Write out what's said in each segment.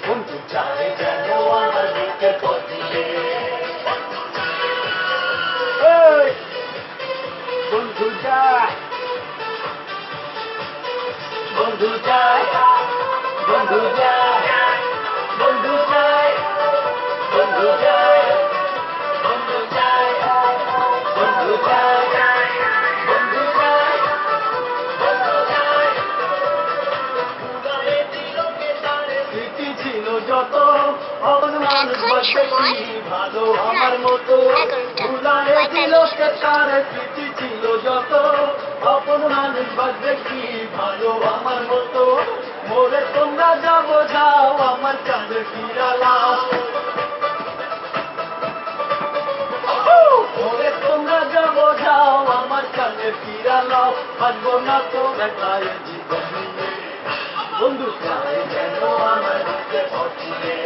বন্ধু চায় যেন আমার বুকের পথে, বন্ধু যায়, বন্ধু যায়, বন্ধু যায়, বন্ধু যায়, বন্ধু যায়, বন্ধু যায়, বন্ধু যায়, বন্ধু যায়, বন্ধু যায়। উড়ালে দিলকে তারে স্মৃতি ছিল যত, অবন মানুষ বাঁচবে কি ভালো আমার মতো। উড়ালে দিলকে তারে স্মৃতি ছিল যত, অপন মানুষ বাঁচবে কি ভালো আমার মতো। মোরে তোমরা যাবো যাও আমার কাঁধে ফিরালা, মোরে তোমরা যাবো যাও আমার কাঁধে ফিরালাও, বাঁচবো না তো একাই জীবন নিয়ে। বন্ধু চাই যেন আমার বুকে পথে,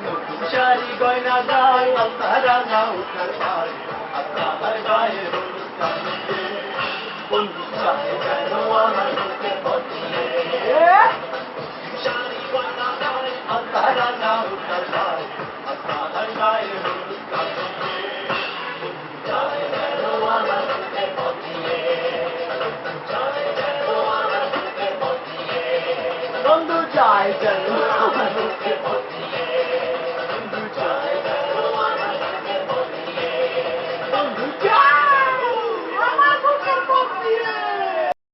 নতুন শাড়ি গয়না গায় আলতারা না উঠার পায়, আপনার গায়ে হলুদ কামিয়ে। বন্ধু চাই যেন আমার বুকে পথে, শাড়ি গয়না গায় আলতারা না উঠার পায়, আপনার গায়ে হলুদ কামিয়ে। বন্ধু চাই যেন আমার বুকে পথে, চাই যেন আমার বুকে পথে, বন্ধু চাই যেন আমার বুকে পথে।